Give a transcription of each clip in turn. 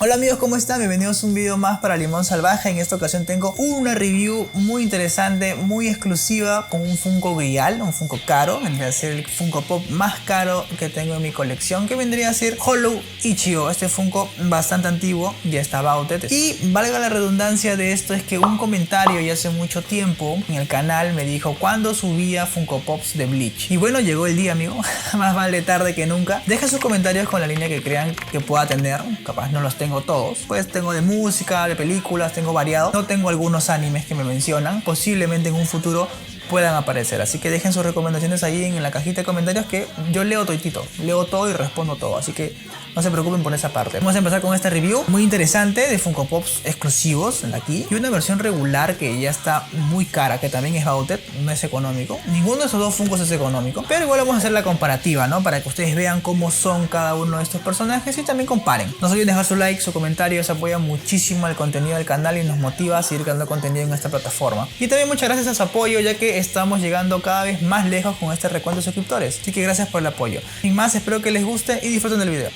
Hola amigos, ¿cómo están? Bienvenidos a un video más para Limón Salvaje. En esta ocasión tengo una review muy interesante, muy exclusiva, con un Funko Grial, un Funko caro. Vendría a ser el Funko Pop más caro que tengo en mi colección, que vendría a ser Hollow Ichigo. Este Funko bastante antiguo, ya está bouted. Y valga la redundancia de esto, es que un comentario ya hace mucho tiempo en el canal me dijo cuándo subía Funko Pops de Bleach. Y bueno, llegó el día, amigo. Más vale tarde que nunca. Deja sus comentarios con la línea que crean que pueda tener. Capaz no los tengo todos, pues tengo de música, de películas, tengo variado. No tengo algunos animes que me mencionan, posiblemente en un futuro puedan aparecer, así que dejen sus recomendaciones ahí en la cajita de comentarios, que yo leo toditito, leo todo y respondo todo, así que no se preocupen por esa parte. Vamos a empezar con esta review muy interesante de Funko Pops exclusivos aquí, y una versión regular que ya está muy cara, que también es bouted, no es económico. Ninguno de esos dos Funkos es económico, pero igual vamos a hacer la comparativa, ¿no? Para que ustedes vean cómo son cada uno de estos personajes y también comparen. No se olviden dejar su like, su comentario, eso apoya muchísimo el contenido del canal y nos motiva a seguir creando contenido en esta plataforma. Y también muchas gracias a su apoyo, ya que estamos llegando cada vez más lejos con este recuento de suscriptores, así que gracias por el apoyo. Sin más, espero que les guste y disfruten del video.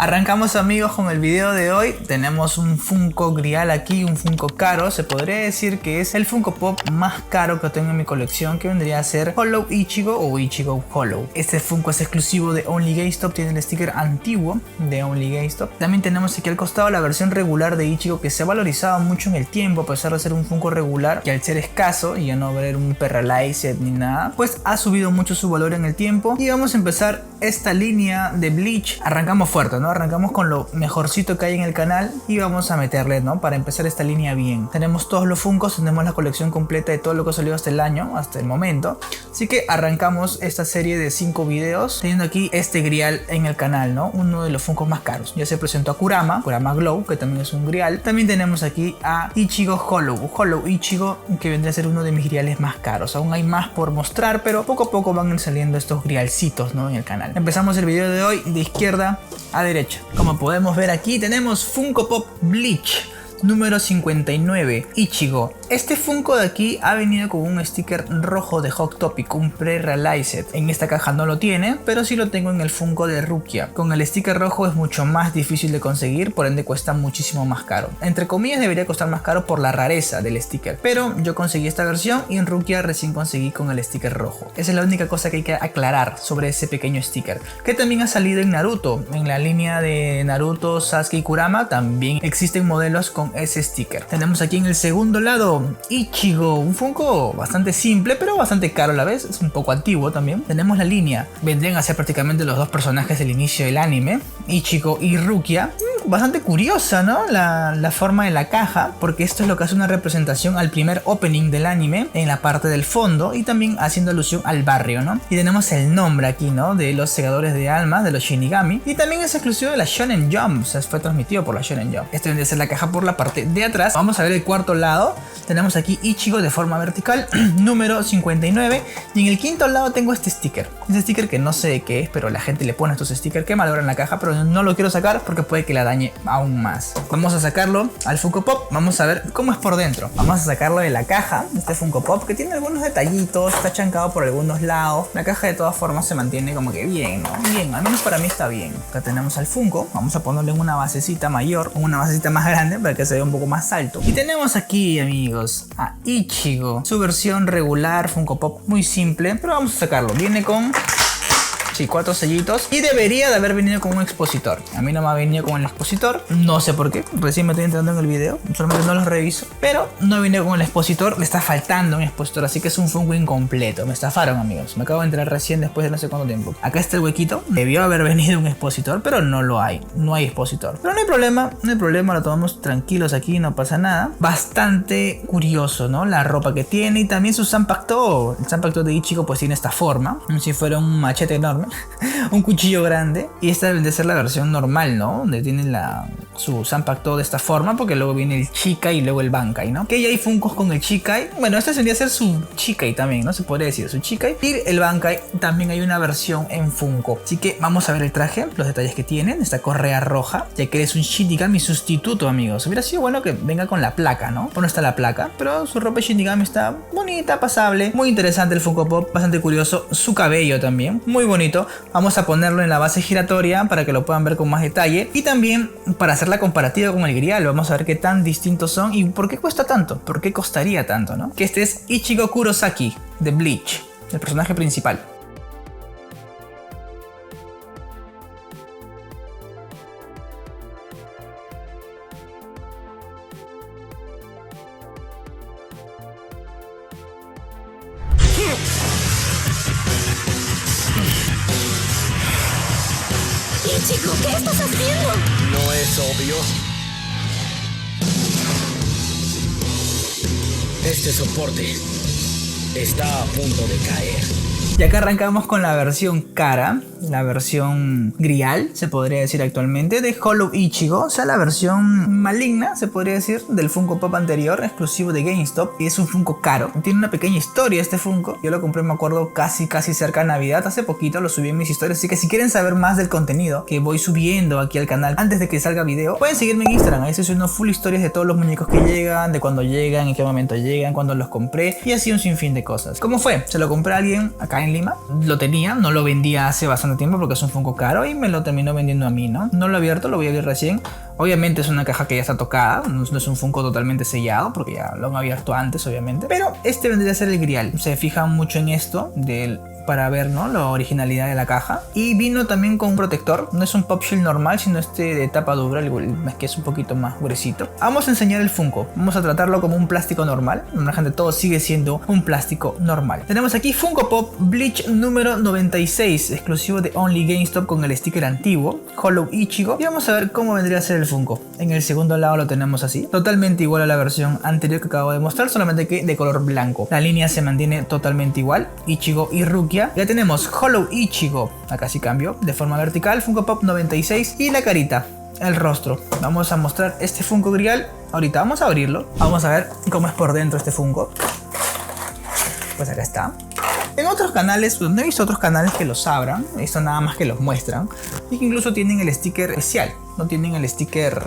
Arrancamos, amigos, con el video de hoy. Tenemos un Funko Grial aquí, un Funko caro. Se podría decir que es el Funko Pop más caro que tengo en mi colección, que vendría a ser Hollow Ichigo o Ichigo Hollow. Este Funko es exclusivo de Only GameStop, tiene el sticker antiguo de Only GameStop. También tenemos aquí al costado la versión regular de Ichigo, que se ha valorizado mucho en el tiempo, a pesar de ser un Funko regular, que al ser escaso y a no ver un Perralized ni nada, pues ha subido mucho su valor en el tiempo. Y vamos a empezar esta línea de Bleach. Arrancamos fuerte, ¿no? Arrancamos con lo mejorcito que hay en el canal y vamos a meterle, ¿no? Para empezar esta línea bien. Tenemos todos los Funkos, tenemos la colección completa de todo lo que ha salido hasta el año, hasta el momento. Así que arrancamos esta serie de 5 videos teniendo aquí este Grial en el canal, ¿no? Uno de los Funkos más caros. Ya se presentó a Kurama Glow, que también es un Grial. También tenemos aquí a Ichigo Hollow Ichigo, que vendría a ser uno de mis Griales más caros. Aún hay más por mostrar, pero poco a poco van saliendo estos Grialcitos, ¿no? En el canal. Empezamos el video de hoy de izquierda a derecha. Como podemos ver aquí, tenemos Funko Pop Bleach número 59, Ichigo. Este Funko de aquí ha venido con un sticker rojo de Hot Topic, un pre-realized. En esta caja no lo tiene, pero sí lo tengo en el Funko de Rukia. Con el sticker rojo es mucho más difícil de conseguir, por ende cuesta muchísimo más caro. Entre comillas debería costar más caro por la rareza del sticker, pero yo conseguí esta versión y en Rukia recién conseguí con el sticker rojo. Esa es la única cosa que hay que aclarar sobre ese pequeño sticker, que también ha salido en Naruto. En la línea de Naruto, Sasuke y Kurama también existen modelos con ese sticker. Tenemos aquí en el segundo lado Ichigo, un Funko bastante simple pero bastante caro a la vez, es un poco antiguo también. Tenemos la línea, vendrían a ser prácticamente los dos personajes del inicio del anime, Ichigo y Rukia. Bastante curiosa, ¿no? La forma de la caja, porque esto es lo que hace una representación al primer opening del anime en la parte del fondo y también haciendo alusión al barrio, ¿no? Y tenemos el nombre aquí, ¿no? De los segadores de almas, de los Shinigami, y también es exclusivo de la Shonen Jump, o sea, fue transmitido por la Shonen Jump. Este vendría a ser la caja por la parte de atrás. Vamos a ver el cuarto lado. Tenemos aquí Ichigo de forma vertical, número 59, y en el quinto lado tengo este sticker. Este sticker que no sé de qué es, pero la gente le pone estos stickers que malogran la caja, pero no lo quiero sacar porque puede que la dañe aún más. Vamos a sacarlo al Funko Pop, vamos a ver cómo es por dentro. Vamos a sacarlo de la caja, este Funko Pop, que tiene algunos detallitos, está chancado por algunos lados. La caja de todas formas se mantiene como que bien, ¿no? Bien, al menos para mí está bien. Acá tenemos al Funko, vamos a ponerle una basecita mayor, una basecita más grande para que se vea un poco más alto. Y tenemos aquí, amigos, a Ichigo, su versión regular Funko Pop, muy simple, pero vamos a sacarlo. Viene con 4 sellitos y debería de haber venido con un expositor. A mí no me ha venido con el expositor, no sé por qué, recién me estoy entrando en el video, solamente no los reviso, pero no vino con el expositor, le está faltando un expositor, así que es un Funko incompleto. Me estafaron, amigos, me acabo de entrar recién después de no sé cuánto tiempo. Acá está el huequito, debió haber venido un expositor, pero no lo hay, no hay expositor. Pero no hay problema, lo tomamos tranquilos aquí, no pasa nada. Bastante curioso, ¿no? La ropa que tiene y también su Zanpakuto. El Zanpakuto de Ichigo pues tiene esta forma, como si fuera un machete enorme. Un cuchillo grande, y esta debe de ser la versión normal, ¿no? Donde tiene su Zanpakuto todo de esta forma, porque luego viene el Chikai y luego el Bankai, ¿no? Que ya hay Funkos con el Chikai. Bueno, este tendría que ser su Chikai también, ¿no? Se podría decir su Chikai. Y el Bankai también hay una versión en Funko. Así que vamos a ver el traje, los detalles que tienen. Esta correa roja, ya que es un Shinigami sustituto, amigos. Hubiera sido bueno que venga con la placa, ¿no? Bueno, está la placa, pero su ropa Shinigami está bonita, pasable. Muy interesante el Funko Pop, bastante curioso. Su cabello también, muy bonito. Vamos a ponerlo en la base giratoria para que lo puedan ver con más detalle. Y también para hacer la comparativa con el Grial, vamos a ver qué tan distintos son y por qué cuesta tanto, por qué costaría tanto, ¿no? Que este es Ichigo Kurosaki de Bleach, el personaje principal. Ichigo, ¿qué estás haciendo? ¿No es obvio? Este soporte está a punto de caer. Y acá arrancamos con la versión cara, la versión Grial, se podría decir actualmente, de Hollow Ichigo, o sea, la versión maligna, se podría decir, del Funko Pop anterior, exclusivo de GameStop, y es un Funko caro. Tiene una pequeña historia este Funko, yo lo compré, me acuerdo, casi cerca de Navidad, hace poquito, lo subí en mis historias, así que si quieren saber más del contenido que voy subiendo aquí al canal antes de que salga video, pueden seguirme en Instagram, ahí estoy subiendo full historias de todos los muñecos que llegan, de cuándo llegan, en qué momento llegan, cuándo los compré, y así un sinfín de cosas. ¿Cómo fue? Se lo compré a alguien acá en Lima, lo tenía, no lo vendía hace bastante tiempo porque es un Funko caro y me lo terminó vendiendo a mí, ¿no? No lo he abierto, lo voy a abrir recién. Obviamente es una caja que ya está tocada, no es un Funko totalmente sellado porque ya lo han abierto antes, obviamente. Pero este vendría a ser el Grial. Se fijan mucho en esto para ver, ¿no?, la originalidad de la caja. Y vino también con un protector, no es un Pop Shield normal, sino este de tapa dura, que es un poquito más gruesito. Vamos a enseñar el Funko, vamos a tratarlo como un plástico normal. La gente, todo sigue siendo un plástico normal. Tenemos aquí Funko Pop Bleach número 96, exclusivo de Only GameStop con el sticker antiguo, Hollow Ichigo. Y vamos a ver cómo vendría a ser el Funko. En el segundo lado lo tenemos así, totalmente igual a la versión anterior que acabo de mostrar, solamente que de color blanco. La línea se mantiene totalmente igual, Ichigo y Rukia. Ya tenemos Hollow Ichigo, acá sí cambio, de forma vertical, Funko Pop 96 y la carita, el rostro. Vamos a mostrar este Funko Grial, ahorita vamos a abrirlo, vamos a ver cómo es por dentro este Funko. Pues acá está. En otros canales, no he visto otros canales que los abran, esto nada más que los muestran, y que incluso tienen el sticker especial, no tienen el sticker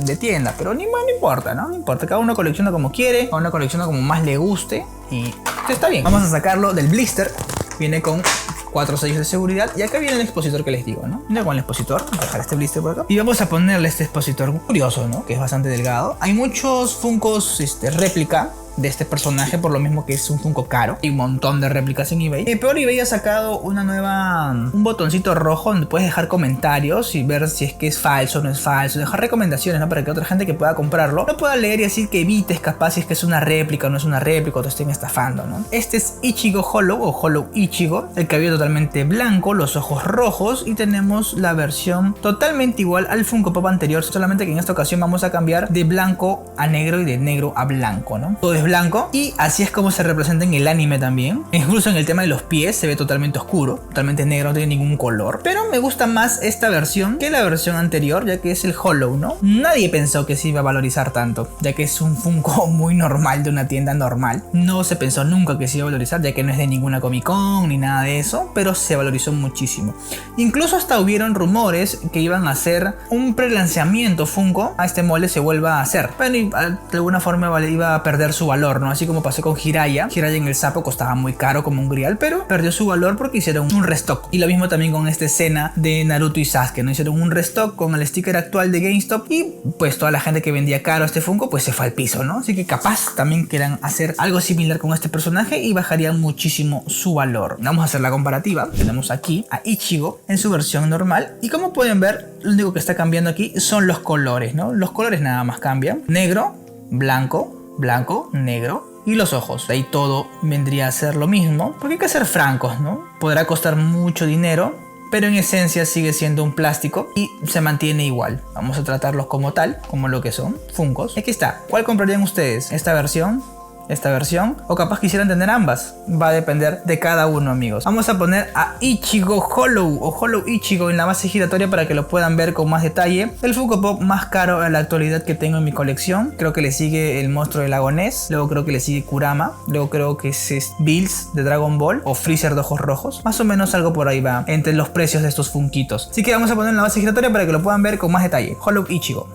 de tienda, pero no importa, ¿no? No importa, cada uno colecciona como quiere, cada uno colecciona como más le guste, y está bien. Vamos a sacarlo del blister, viene con 4 sellos de seguridad, y acá viene el expositor que les digo, ¿no? Viene con el expositor, vamos a dejar este blister por acá, y vamos a ponerle este expositor curioso, ¿no? Que es bastante delgado. Hay muchos Funkos réplica de este personaje, por lo mismo que es un Funko caro. Hay un montón de réplicas en eBay. Pero eBay ha sacado un botoncito rojo donde puedes dejar comentarios y ver si es que es falso o no es falso, dejar recomendaciones, ¿no?, para que otra gente que pueda comprarlo lo pueda leer y así que evites capaz si es que es una réplica o no es una réplica o te estén estafando, ¿no? Este es Ichigo Hollow o Hollow Ichigo, el cabello totalmente blanco, los ojos rojos, y tenemos la versión totalmente igual al Funko Pop anterior, solamente que en esta ocasión vamos a cambiar de blanco a negro y de negro a blanco, ¿no? Todo es blanco y así es como se representa en el anime también. Incluso en el tema de los pies se ve totalmente oscuro, totalmente negro, no tiene ningún color. Pero me gusta más esta versión que la versión anterior, ya que es el Hollow, ¿no? Nadie pensó que se iba a valorizar tanto, ya que es un Funko muy normal de una tienda normal. No se pensó nunca que se iba a valorizar, ya que no es de ninguna Comic Con ni nada de eso, pero se valorizó muchísimo. Incluso hasta hubieron rumores que iban a hacer un pre-lanzamiento Funko a este molde se vuelva a hacer, pero de alguna forma iba a perder su valor, ¿no? Así como pasó con Jiraiya. Jiraiya en el sapo costaba muy caro como un Grial, pero perdió su valor porque hicieron un restock. Y lo mismo también con esta escena de Naruto y Sasuke, ¿no? Hicieron un restock con el sticker actual de GameStop y pues toda la gente que vendía caro este Funko pues se fue al piso, ¿no? Así que capaz también quieran hacer algo similar con este personaje y bajarían muchísimo su valor. Vamos a hacer la comparativa. Tenemos aquí a Ichigo en su versión normal y como pueden ver, lo único que está cambiando aquí son los colores, ¿no? Los colores nada más cambian. Negro, blanco, blanco, negro y los ojos. De ahí todo vendría a ser lo mismo, porque hay que ser francos, ¿no? Podrá costar mucho dinero, pero en esencia sigue siendo un plástico y se mantiene igual. Vamos a tratarlos como tal, como lo que son Funkos. Aquí está. ¿Cuál comprarían ustedes? ¿Esta versión esta versión, o capaz quisieran tener ambas. Va a depender de cada uno, amigos. Vamos a poner a Ichigo Hollow o Hollow Ichigo en la base giratoria para que lo puedan ver con más detalle. El Funko Pop más caro en la actualidad que tengo en mi colección. Creo que le sigue el monstruo del lago Ness, luego creo que le sigue Kurama, luego creo que es Bills de Dragon Ball o Freezer de ojos rojos. Más o menos algo por ahí va entre los precios de estos funquitos. Así que vamos a poner en la base giratoria para que lo puedan ver con más detalle. Hollow Ichigo.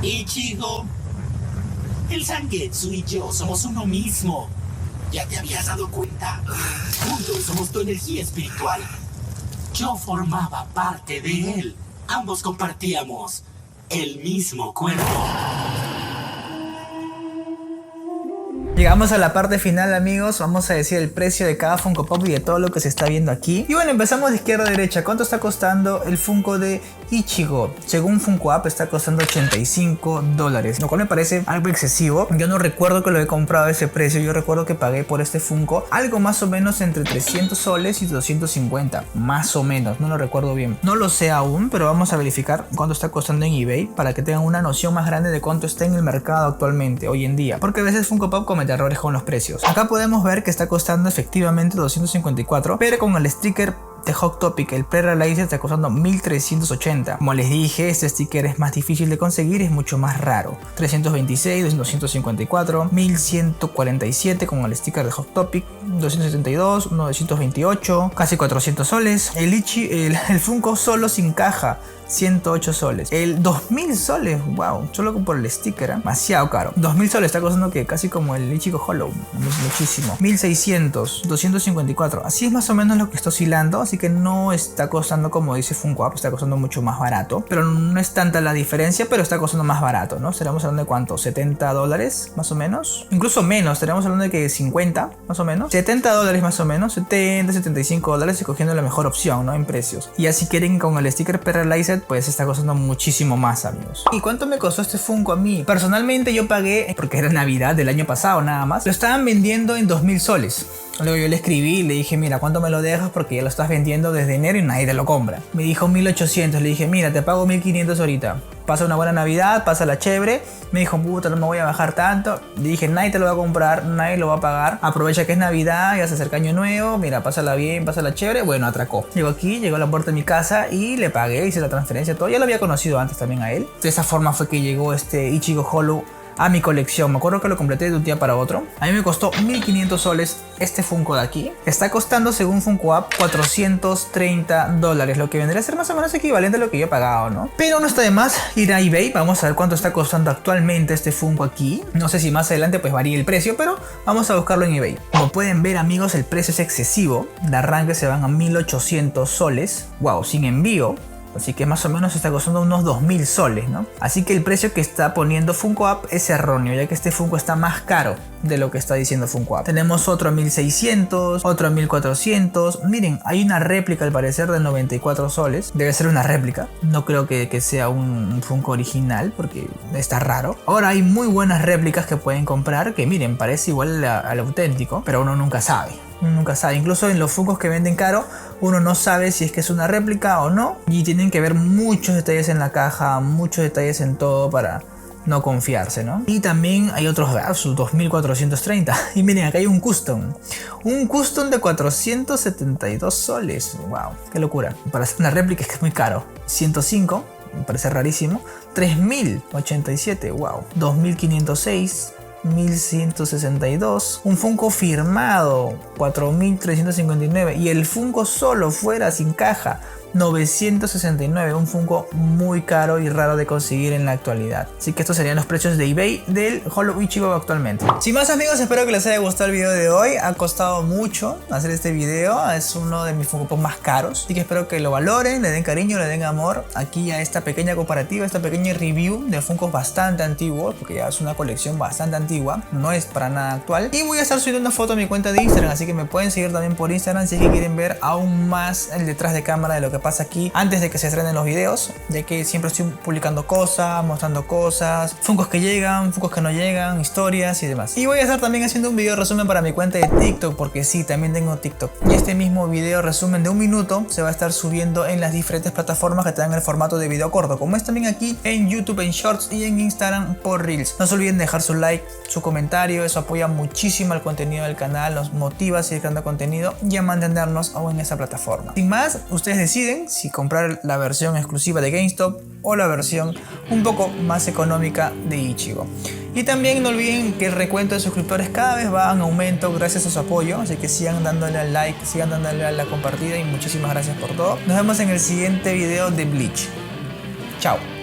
Ichigo, el Zangetsu y yo somos uno mismo. ¿Ya te habías dado cuenta? Juntos somos tu energía espiritual. Yo formaba parte de él. Ambos compartíamos el mismo cuerpo. Llegamos a la parte final, amigos. Vamos a decir el precio de cada Funko Pop y de todo lo que se está viendo aquí. Y bueno, empezamos de izquierda a derecha. ¿Cuánto está costando el Funko de Ichigo? Según Funko App está costando $85, lo cual me parece algo excesivo. Yo no recuerdo que lo he comprado a ese precio. Yo recuerdo que pagué por este Funko algo más o menos entre 300 soles y 250. Más o menos, no lo recuerdo bien. No lo sé aún, pero vamos a verificar cuánto está costando en eBay para que tengan una noción más grande de cuánto está en el mercado actualmente, hoy en día. Porque a veces Funko Pop comete errores con los precios. Acá podemos ver que está costando efectivamente 254, pero con el sticker de Hot Topic, el pre-release está costando 1380. Como les dije, este sticker es más difícil de conseguir, es mucho más raro. 326, 254, 1147 con el sticker de Hot Topic, 272, 928, casi 400 soles. El Funko solo sin caja, 108 soles. El 2000 soles, wow, solo por el sticker, demasiado caro. 2000 soles está costando que casi como el Ichigo Hollow, muchísimo. 1600, 254, así es más o menos lo que está oscilando, así que no está costando como dice Funko App, está costando mucho más barato, pero no es tanta la diferencia, pero está costando más barato, ¿no? Estaremos hablando de cuánto, $70 más o menos, incluso menos, estaremos hablando de que 50 más o menos, $70 más o menos, 70, $75, escogiendo la mejor opción, ¿no? En precios. Y así quieren con el sticker Paralyzed, pues está costando muchísimo más, amigos. ¿Y cuánto me costó este Funko a mí? Personalmente yo pagué, porque era Navidad del año pasado nada más, lo estaban vendiendo en 2000 soles. Luego yo le escribí y le dije, mira, ¿cuánto me lo dejas? Porque ya lo estás vendiendo desde enero y nadie te lo compra. Me dijo 1800, le dije, mira, te pago 1500 ahorita. Pasa una buena Navidad, pasa la chévere. Me dijo, puta, no me voy a bajar tanto. Le dije, nadie te lo va a comprar, nadie lo va a pagar. Aprovecha que es Navidad, ya se acerca Año Nuevo. Mira, pásala bien, pásala chévere. Bueno, atracó. Llegó aquí, llegó a la puerta de mi casa y le pagué, hice la transferencia, todo. Ya lo había conocido antes también a él. De esa forma fue que llegó este Ichigo Hollow a mi colección. Me acuerdo que lo completé de un día para otro. A mí me costó 1500 soles este Funko de aquí. Está costando, según Funko App, $430, lo que vendría a ser más o menos equivalente a lo que yo he pagado, ¿no? Pero no está de más ir a eBay. Vamos a ver cuánto está costando actualmente este Funko aquí. No sé si más adelante pues varía el precio, pero vamos a buscarlo en eBay. Como pueden ver, amigos, el precio es excesivo. De arranque se van a 1800 soles. Wow, sin envío. Así que más o menos está costando unos 2000 soles, ¿no? Así que el precio que está poniendo Funko App es erróneo, ya que este Funko está más caro de lo que está diciendo Funko App. Tenemos otro a 1600, otro a 1400. Miren, hay una réplica al parecer de 94 soles. Debe ser una réplica. No creo que sea un Funko original porque está raro. Ahora hay muy buenas réplicas que pueden comprar que miren, parece igual al auténtico, pero uno nunca sabe. Nunca sabe, incluso en los Funkos que venden caro uno no sabe si es que es una réplica o no, y tienen que ver muchos detalles en la caja, muchos detalles en todo para no confiarse, ¿no? Y también hay otros versus 2430. Y miren, acá hay un custom de 472 soles. Wow, qué locura. Para hacer una réplica es que es muy caro. 105, me parece rarísimo. 3087, wow. 2506, 1162, un Funko firmado 4359 y el Funko solo fuera sin caja 969, un Funko muy caro y raro de conseguir en la actualidad. Así que estos serían los precios de eBay del Hollow Ichigo actualmente. Sin más, amigos, espero que les haya gustado el video de hoy. Ha costado mucho hacer este video, es uno de mis Funko Pop más caros, así que espero que lo valoren, le den cariño, le den amor aquí a esta pequeña comparativa, esta pequeña review de Funkos bastante antiguos, porque ya es una colección bastante antigua, no es para nada actual. Y voy a estar subiendo una foto a mi cuenta de Instagram, así que me pueden seguir también por Instagram si es que quieren ver aún más el detrás de cámara de lo que que pasa aquí antes de que se estrenen los videos, ya que siempre estoy publicando cosas, mostrando cosas, Funkos que llegan, Funkos que no llegan, historias y demás. Y voy a estar también haciendo un video resumen para mi cuenta de TikTok, porque sí, también tengo TikTok. Y este mismo video resumen de 1 minuto se va a estar subiendo en las diferentes plataformas que te dan el formato de video corto, como es también aquí en YouTube en Shorts y en Instagram por Reels. No se olviden de dejar su like, su comentario, eso apoya muchísimo al contenido del canal, nos motiva a seguir creando contenido y a mantenernos aún en esa plataforma. Sin más, ustedes deciden si comprar la versión exclusiva de GameStop o la versión un poco más económica de Ichigo. Y también no olviden que el recuento de suscriptores cada vez va en aumento gracias a su apoyo, así que sigan dándole al like, sigan dándole a la compartida y muchísimas gracias por todo. Nos vemos en el siguiente video de Bleach. Chao.